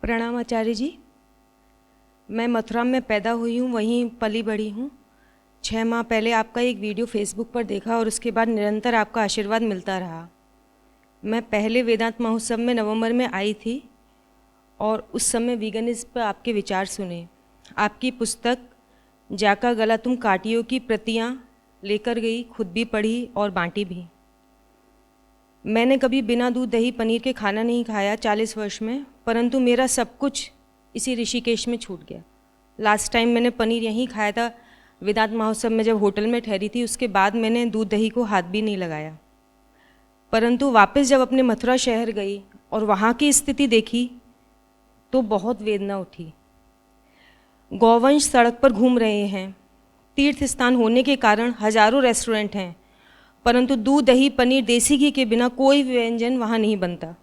प्रणाम आचार्य जी। मैं मथुरा में पैदा हुई हूँ, वहीं पली बड़ी हूँ। 6 माह पहले आपका एक वीडियो फेसबुक पर देखा और उसके बाद निरंतर आपका आशीर्वाद मिलता रहा। मैं पहले वेदांत महोत्सव में नवंबर में आई थी और उस समय वीगनिज्म पर आपके विचार सुने। आपकी पुस्तक जाका गला तुम काटियो की प्रतियाँ लेकर गई, खुद भी पढ़ी और बांटी भी। मैंने कभी बिना दूध दही पनीर के खाना नहीं खाया 40 वर्ष में, परंतु मेरा सब कुछ इसी ऋषिकेश में छूट गया। लास्ट टाइम मैंने पनीर यहीं खाया था वेदांत महोत्सव में, जब होटल में ठहरी थी। उसके बाद मैंने दूध दही को हाथ भी नहीं लगाया। परंतु वापस जब अपने मथुरा शहर गई और वहाँ की स्थिति देखी तो बहुत वेदना उठी। गौवंश सड़क पर घूम रहे हैं। तीर्थ स्थान होने के कारण हजारों रेस्टोरेंट हैं, परंतु दूध दही पनीर देसी घी के बिना कोई व्यंजन वहाँ नहीं बनता।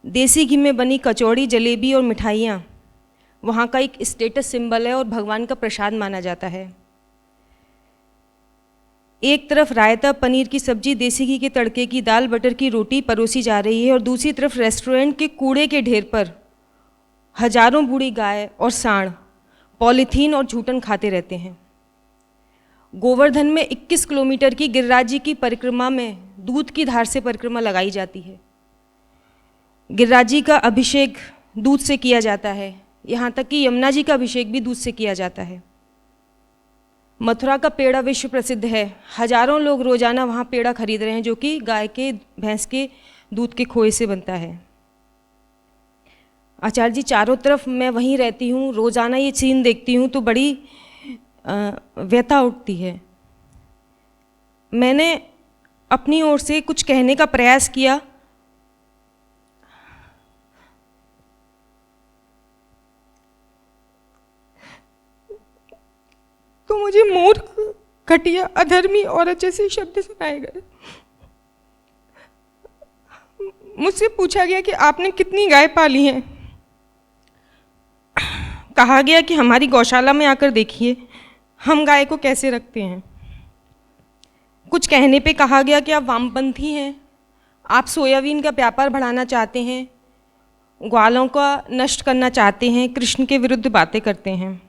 देसी घी में बनी कचौड़ी, जलेबी और मिठाइयाँ वहाँ का एक स्टेटस सिंबल है और भगवान का प्रसाद माना जाता है। एक तरफ रायता, पनीर की सब्जी, देसी घी के तड़के की दाल, बटर की रोटी परोसी जा रही है और दूसरी तरफ रेस्टोरेंट के कूड़े के ढेर पर हजारों बूढ़ी गाय और सांड पॉलीथीन और झूठन खाते रहते हैं। गोवर्धन में 21 किलोमीटर की गिरिराज जी की परिक्रमा में दूध की धार से परिक्रमा लगाई जाती है। गिरिराज जी का अभिषेक दूध से किया जाता है, यहाँ तक कि यमुना जी का अभिषेक भी दूध से किया जाता है। मथुरा का पेड़ा विश्व प्रसिद्ध है। हजारों लोग रोजाना वहाँ पेड़ा खरीद रहे हैं, जो कि गाय के, भैंस के दूध के खोए से बनता है। आचार्य जी, चारों तरफ मैं वहीं रहती हूँ, रोजाना ये सीन देखती हूँ तो बड़ी व्यथा उठती है। मैंने अपनी ओर से कुछ कहने का प्रयास किया, तो मुझे मूर्ख, घटिया, अधर्मी औरत जैसे शब्द सुनाए गए। मुझसे पूछा गया कि आपने कितनी गाय पाली हैं। कहा गया कि हमारी गौशाला में आकर देखिए हम गाय को कैसे रखते हैं। कुछ कहने पे कहा गया कि आप वामपंथी हैं, आप सोयाबीन का व्यापार बढ़ाना चाहते हैं, ग्वालों का नष्ट करना चाहते हैं, कृष्ण के विरुद्ध बातें करते हैं।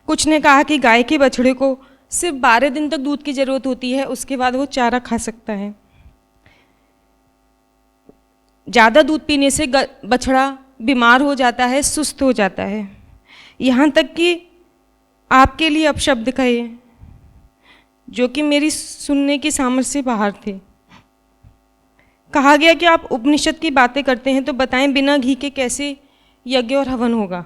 कुछ ने कहा कि गाय के बछड़े को सिर्फ 12 दिन तक दूध की ज़रूरत होती है, उसके बाद वो चारा खा सकता है। ज़्यादा दूध पीने से बछड़ा बीमार हो जाता है, सुस्त हो जाता है। यहाँ तक कि आपके लिए अपशब्द कहे जो कि मेरी सुनने की सामर्थ्य से बाहर थे। कहा गया कि आप उपनिषद की बातें करते हैं, तो बताएं बिना घी के कैसे यज्ञ और हवन होगा।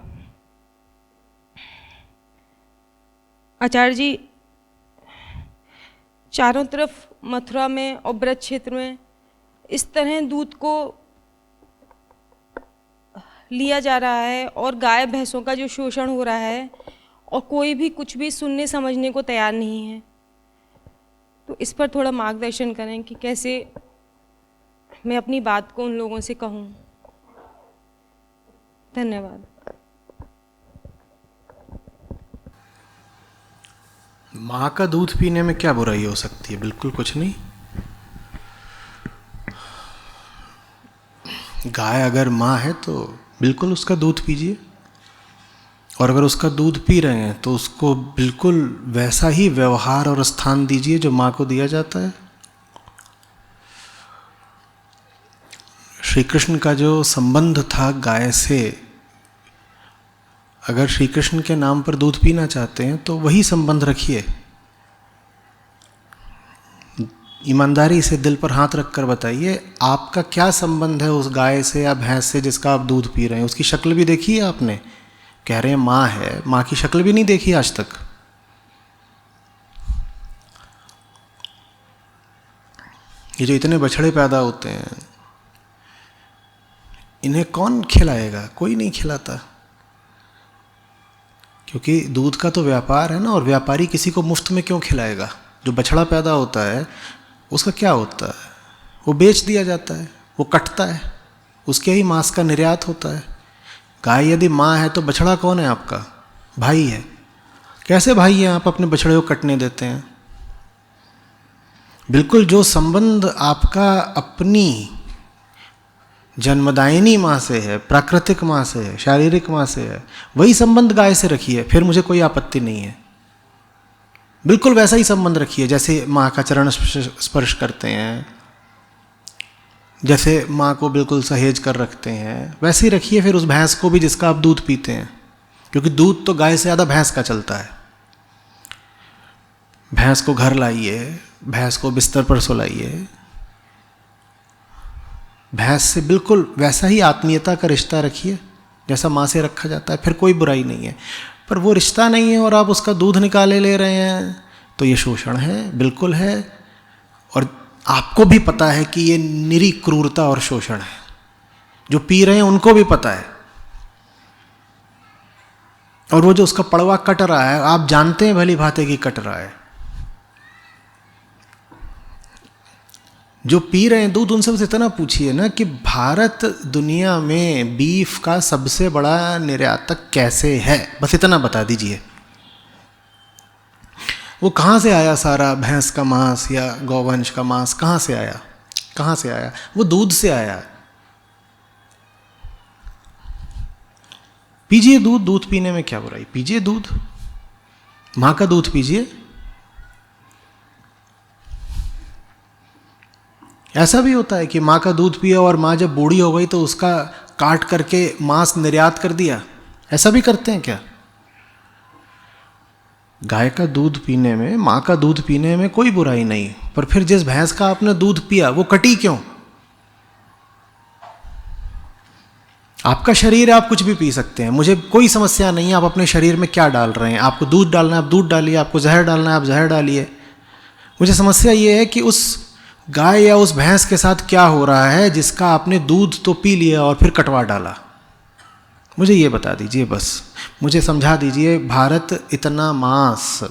आचार्य जी, चारों तरफ मथुरा में और ब्रज क्षेत्र में इस तरह दूध को लिया जा रहा है और गाय भैंसों का जो शोषण हो रहा है, और कोई भी कुछ भी सुनने समझने को तैयार नहीं है। तो इस पर थोड़ा मार्गदर्शन करें कि कैसे मैं अपनी बात को उन लोगों से कहूँ। धन्यवाद। माँ का दूध पीने में क्या बुराई हो सकती है? बिल्कुल कुछ नहीं। गाय अगर माँ है तो बिल्कुल उसका दूध पीजिए, और अगर उसका दूध पी रहे हैं तो उसको बिल्कुल वैसा ही व्यवहार और स्थान दीजिए जो माँ को दिया जाता है। श्री कृष्ण का जो संबंध था गाय से, अगर श्री कृष्ण के नाम पर दूध पीना चाहते हैं तो वही संबंध रखिए। ईमानदारी से दिल पर हाथ रख कर बताइए, आपका क्या संबंध है उस गाय से या भैंस से जिसका आप दूध पी रहे हैं। उसकी शक्ल भी देखी है आपने? कह रहे हैं माँ है, माँ की शक्ल भी नहीं देखी आज तक। ये जो इतने बछड़े पैदा होते हैं, इन्हें कौन खिलाएगा? कोई नहीं खिलाता, क्योंकि दूध का तो व्यापार है ना, और व्यापारी किसी को मुफ्त में क्यों खिलाएगा? जो बछड़ा पैदा होता है उसका क्या होता है? वो बेच दिया जाता है, वो कटता है, उसके ही मांस का निर्यात होता है। गाय यदि माँ है तो बछड़ा कौन है? आपका भाई है। कैसे भाई हैं आप अपने बछड़े को कटने देते हैं? बिल्कुल जो संबंध आपका अपनी जन्मदायिनी माँ से है, प्राकृतिक माँ से है, शारीरिक माँ से है, वही संबंध गाय से रखिए, फिर मुझे कोई आपत्ति नहीं है। बिल्कुल वैसा ही संबंध रखिए जैसे माँ का चरण स्पर्श करते हैं, जैसे माँ को बिल्कुल सहेज कर रखते हैं, वैसे ही रखिए फिर उस भैंस को भी जिसका आप दूध पीते हैं, क्योंकि दूध तो गाय से ज़्यादा भैंस का चलता है। भैंस को घर लाइए, भैंस को बिस्तर पर सुलाइए, भैंस से बिल्कुल वैसा ही आत्मीयता का रिश्ता रखिए जैसा माँ से रखा जाता है, फिर कोई बुराई नहीं है। पर वो रिश्ता नहीं है और आप उसका दूध निकाले ले रहे हैं, तो ये शोषण है, बिल्कुल है। और आपको भी पता है कि ये निरी क्रूरता और शोषण है, जो पी रहे हैं उनको भी पता है। और वो जो उसका पड़वा कट रहा है, आप जानते हैं भली भांति कि कट रहा है। जो पी रहे हैं दूध, उनसे बस इतना पूछिए ना कि भारत दुनिया में बीफ का सबसे बड़ा निर्यातक कैसे है, बस इतना बता दीजिए। वो कहाँ से आया सारा भैंस का मांस या गौवंश का मांस, कहाँ से आया? कहाँ से आया? वो दूध से आया। पीजिए दूध, दूध पीने में क्या बुराई, पीजिए दूध, माँ का दूध पीजिए। ऐसा भी होता है कि माँ का दूध पिया और माँ जब बूढ़ी हो गई तो उसका काट करके मांस निर्यात कर दिया, ऐसा भी करते हैं क्या? गाय का दूध पीने में, माँ का दूध पीने में कोई बुराई नहीं, पर फिर जिस भैंस का आपने दूध पिया वो कटी क्यों? आपका शरीर है, आप कुछ भी पी सकते हैं, मुझे कोई समस्या नहीं है आप अपने शरीर में क्या डाल रहे हैं। आपको दूध डालना है आप दूध डालिए, आपको जहर डालना है आप जहर डालिए। मुझे समस्या ये है कि उस गाय या उस भैंस के साथ क्या हो रहा है जिसका आपने दूध तो पी लिया और फिर कटवा डाला। मुझे ये बता दीजिए, बस मुझे समझा दीजिए, भारत इतना मांस,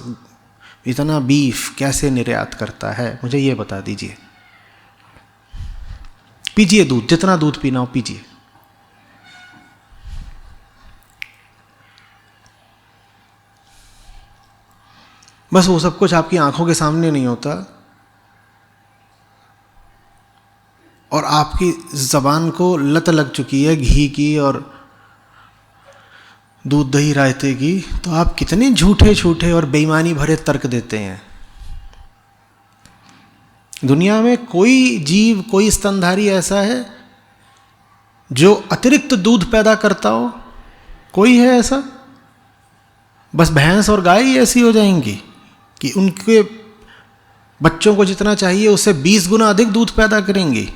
इतना बीफ कैसे निर्यात करता है, मुझे ये बता दीजिए। पीजिए दूध, जितना दूध पीना हो पीजिए। बस वो सब कुछ आपकी आंखों के सामने नहीं होता और आपकी ज़बान को लत लग चुकी है घी की और दूध दही रायते की, तो आप कितने झूठे झूठे और बेईमानी भरे तर्क देते हैं। दुनिया में कोई जीव, कोई स्तनधारी ऐसा है जो अतिरिक्त दूध पैदा करता हो? कोई है ऐसा? बस भैंस और गाय ही ऐसी हो जाएंगी कि उनके बच्चों को जितना चाहिए उससे 20 गुना अधिक दूध पैदा करेंगी।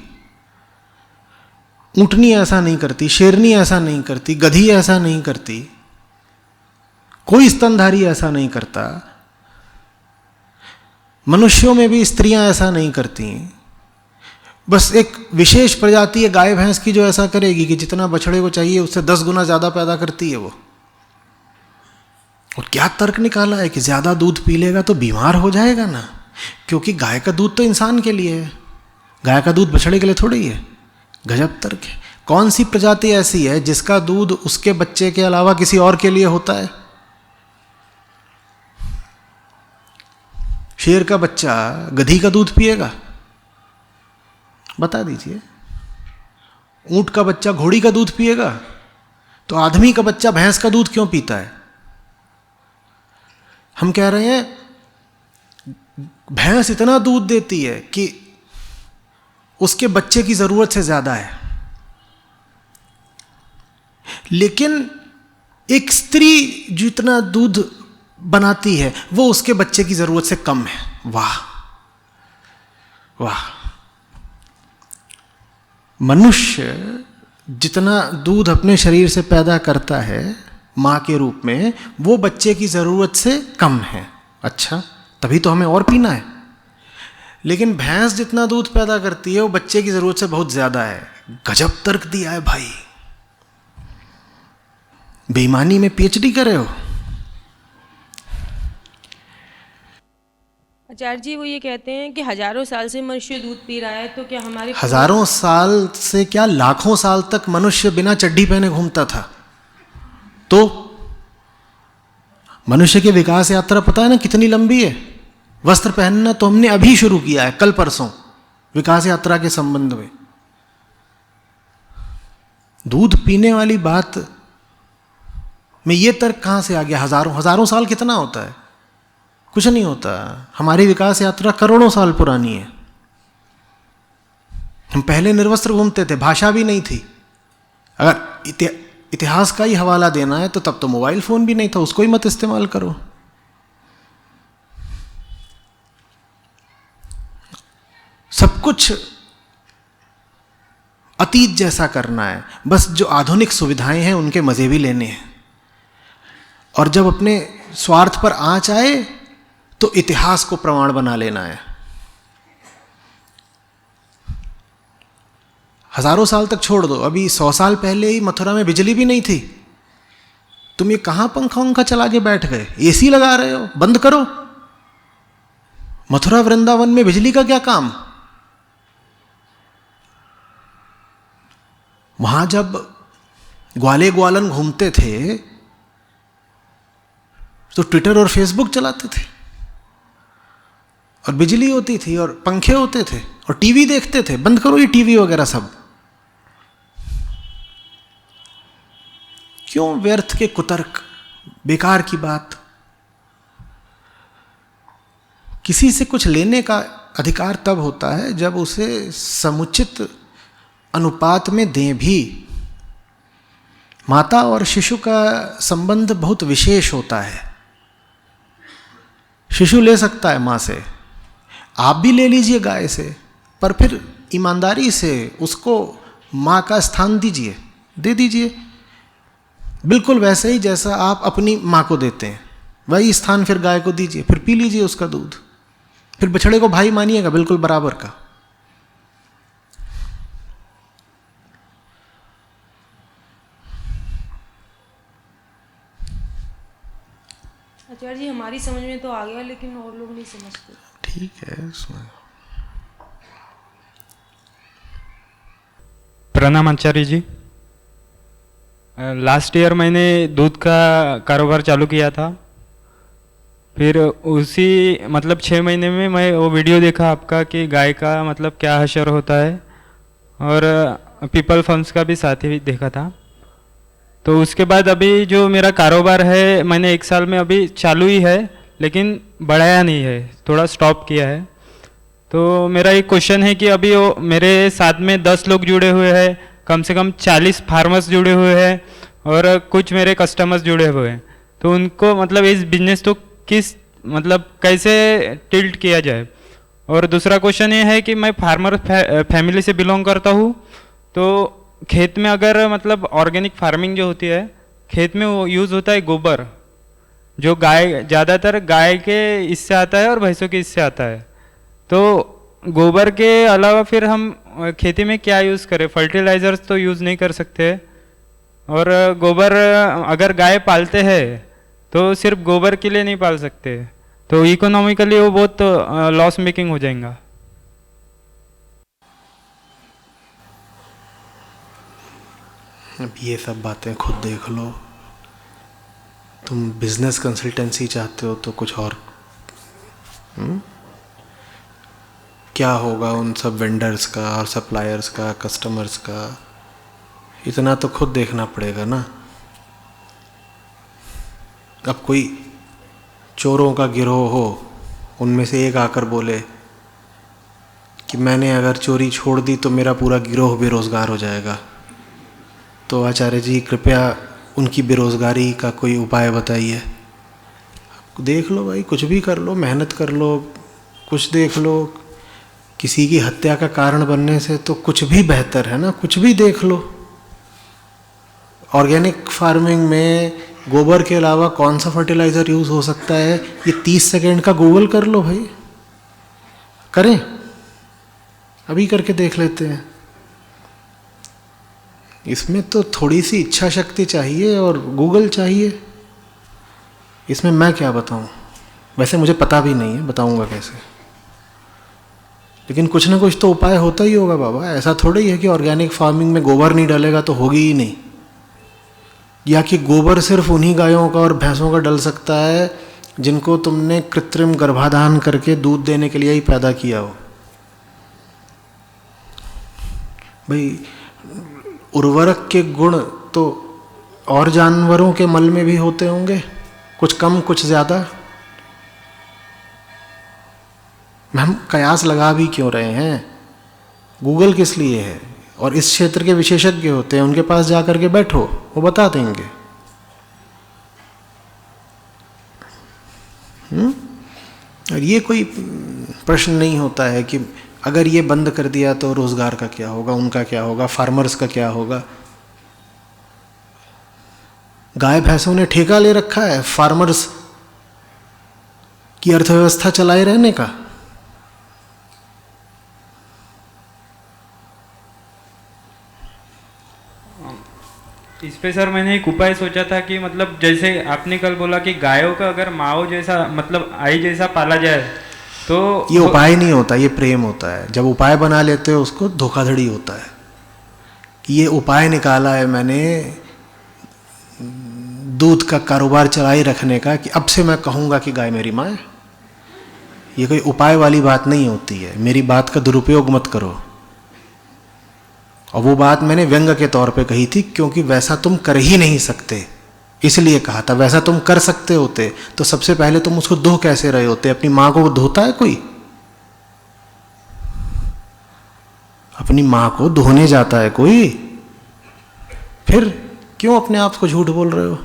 ऊँटनी ऐसा नहीं करती, शेरनी ऐसा नहीं करती, गधी ऐसा नहीं करती, कोई स्तनधारी ऐसा नहीं करता। मनुष्यों में भी स्त्रियां ऐसा नहीं करती। बस एक विशेष प्रजाति है गाय भैंस की जो ऐसा करेगी कि जितना बछड़े को चाहिए उससे 10 गुना ज़्यादा पैदा करती है वो। और क्या तर्क निकाला है कि ज़्यादा दूध पी लेगा तो बीमार हो जाएगा ना, क्योंकि गाय का दूध तो इंसान के लिए है, गाय का दूध बछड़े के लिए थोड़ी ही है। गजब तर्क है। कौन सी प्रजाति ऐसी है जिसका दूध उसके बच्चे के अलावा किसी और के लिए होता है? शेर का बच्चा गधी का दूध पिएगा? बता दीजिए। ऊंट का बच्चा घोड़ी का दूध पिएगा? तो आदमी का बच्चा भैंस का दूध क्यों पीता है? हम कह रहे हैं भैंस इतना दूध देती है कि उसके बच्चे की जरूरत से ज्यादा है, लेकिन एक स्त्री जितना दूध बनाती है वो उसके बच्चे की जरूरत से कम है। वाह वाह। मनुष्य जितना दूध अपने शरीर से पैदा करता है माँ के रूप में, वो बच्चे की ज़रूरत से कम है। अच्छा, तभी तो हमें और पीना है। लेकिन भैंस जितना दूध पैदा करती है वो बच्चे की ज़रूरत से बहुत ज़्यादा है। गजब तर्क दिया है भाई। बेईमानी में पीएचडी कर रहे हो। आचार्य जी वो ये कहते हैं कि हजारों साल से मनुष्य दूध पी रहा है, तो क्या हमारे हजारों साल से क्या लाखों साल तक मनुष्य बिना चड्डी पहने घूमता था? तो मनुष्य की विकास यात्रा पता है ना कितनी लंबी है। वस्त्र पहनना तो हमने अभी शुरू किया है, कल परसों, विकास यात्रा के संबंध में। दूध पीने वाली बात में ये तर्क कहाँ से आ गया? हजारों साल कितना होता है? कुछ नहीं होता। हमारी विकास यात्रा करोड़ों साल पुरानी है। हम पहले निर्वस्त्र घूमते थे, भाषा भी नहीं थी। अगर इतिहास का ही हवाला देना है तो तब तो मोबाइल फोन भी नहीं था, उसको ही मत इस्तेमाल करो। सब कुछ अतीत जैसा करना है, बस जो आधुनिक सुविधाएं हैं उनके मजे भी लेने हैं। और जब अपने स्वार्थ पर आंच आए तो इतिहास को प्रमाण बना लेना है। हजारों साल तक छोड़ दो, अभी 100 साल पहले ही मथुरा में बिजली भी नहीं थी। तुम ये कहां पंखा उंखा चला के बैठ गए? एसी लगा रहे हो, बंद करो। मथुरा वृंदावन में बिजली का क्या काम? वहां जब ग्वाले ग्वालन घूमते थे तो ट्विटर और फेसबुक चलाते थे, और बिजली होती थी, और पंखे होते थे, और टीवी देखते थे। बंद करो ये टीवी वगैरह सब। क्यों व्यर्थ के कुतर्क, बेकार की बात? किसी से कुछ लेने का अधिकार तब होता है जब उसे समुचित अनुपात में दें भी। माता और शिशु का संबंध बहुत विशेष होता है। शिशु ले सकता है मां से, आप भी ले लीजिए गाय से, पर फिर ईमानदारी से उसको मां का स्थान दीजिए, दे दीजिए। बिल्कुल वैसे ही जैसा आप अपनी मां को देते हैं, वही स्थान फिर गाय को दीजिए, फिर पी लीजिए उसका दूध। फिर बछड़े को भाई मानिएगा, बिल्कुल बराबर का। आचार्य जी, हमारी समझ में तो आ गया, लेकिन और लोग नहीं समझते। ठीक है, उसमें प्रणाम आचार्य जी। लास्ट ईयर मैंने दूध का कारोबार चालू किया था। फिर उसी मतलब 6 महीने में मैं वो वीडियो देखा आपका कि गाय का मतलब क्या हशर होता है, और पीपल फर्म्स का भी साथ ही देखा था। तो उसके बाद अभी जो मेरा कारोबार है, मैंने 1 साल में अभी चालू ही है, लेकिन बढ़ाया नहीं है, थोड़ा स्टॉप किया है। तो मेरा एक क्वेश्चन है कि अभी वो मेरे साथ में 10 लोग जुड़े हुए हैं, कम से कम 40 फार्मर्स जुड़े हुए हैं, और कुछ मेरे कस्टमर्स जुड़े हुए हैं। तो उनको मतलब इस बिजनेस तो किस मतलब कैसे टिल्ट किया जाए? और दूसरा क्वेश्चन ये है कि मैं फार्मर फैमिली से बिलोंग करता हूँ। तो खेत में अगर मतलब ऑर्गेनिक फार्मिंग जो होती है, खेत में वो यूज़ होता है गोबर, जो गाय ज़्यादातर गाय के इससे आता है और भैंसों के इससे आता है। तो गोबर के अलावा फिर हम खेती में क्या यूज़ करें? फर्टिलाइजर्स तो यूज़ नहीं कर सकते, और गोबर अगर गाय पालते हैं तो सिर्फ गोबर के लिए नहीं पाल सकते, तो इकोनॉमिकली वो बहुत लॉस मेकिंग हो जाएगा। अब ये सब बातें खुद देख लो। तुम बिजनेस कंसल्टेंसी चाहते हो तो कुछ और। क्या होगा उन सब वेंडर्स का और सप्लायर्स का, कस्टमर्स का, इतना तो खुद देखना पड़ेगा ना। अब कोई चोरों का गिरोह हो, उनमें से एक आकर बोले कि मैंने अगर चोरी छोड़ दी तो मेरा पूरा गिरोह बेरोजगार हो जाएगा, तो आचार्य जी कृपया उनकी बेरोजगारी का कोई उपाय बताइए। देख लो भाई, कुछ भी कर लो, मेहनत कर लो, कुछ देख लो। किसी की हत्या का कारण बनने से तो कुछ भी बेहतर है ना, कुछ भी देख लो। ऑर्गेनिक फार्मिंग में गोबर के अलावा कौन सा फर्टिलाइज़र यूज़ हो सकता है, ये 30 सेकंड का गूगल कर लो भाई। करें? अभी करके देख लेते हैं। इसमें तो थोड़ी सी इच्छा शक्ति चाहिए और गूगल चाहिए। इसमें मैं क्या बताऊं? वैसे मुझे पता भी नहीं है, बताऊंगा कैसे। लेकिन कुछ ना कुछ तो उपाय होता ही होगा बाबा। ऐसा थोड़ा ही है कि ऑर्गेनिक फार्मिंग में गोबर नहीं डालेगा तो होगी ही नहीं, या कि गोबर सिर्फ उन्हीं गायों का और भैंसों का डल सकता है जिनको तुमने कृत्रिम गर्भाधान करके दूध देने के लिए ही पैदा किया हो। भाई उर्वरक के गुण तो और जानवरों के मल में भी होते होंगे, कुछ कम कुछ ज़्यादा। हम कयास लगा भी क्यों रहे हैं? गूगल किस लिए है? और इस क्षेत्र के विशेषज्ञ होते हैं, उनके पास जा कर के बैठो, वो बता देंगे। और ये कोई प्रश्न नहीं होता है कि अगर ये बंद कर दिया तो रोजगार का क्या होगा, उनका क्या होगा, फार्मर्स का क्या होगा। गाय भैंसों ने ठेका ले रखा है फार्मर्स की अर्थव्यवस्था चलाए रहने का। इस पे सर मैंने एक उपाय सोचा था कि मतलब जैसे आपने कल बोला कि गायों का अगर माओ जैसा मतलब आई जैसा पाला जाए तो ये उपाय नहीं होता, ये प्रेम होता है। जब उपाय बना लेते हो उसको धोखाधड़ी होता है। ये उपाय निकाला है मैंने दूध का कारोबार चलाई रखने का कि अब से मैं कहूँगा कि गाय मेरी माँ है। ये कोई उपाय वाली बात नहीं होती है। मेरी बात का दुरुपयोग मत करो। और वो बात मैंने व्यंग के तौर पे कही थी, क्योंकि वैसा तुम कर ही नहीं सकते इसलिए कहा था। वैसा तुम कर सकते होते तो सबसे पहले तुम उसको धो कैसे रहे होते? अपनी माँ को धोता है कोई? अपनी माँ को धोने जाता है कोई? फिर क्यों अपने आप को झूठ बोल रहे हो?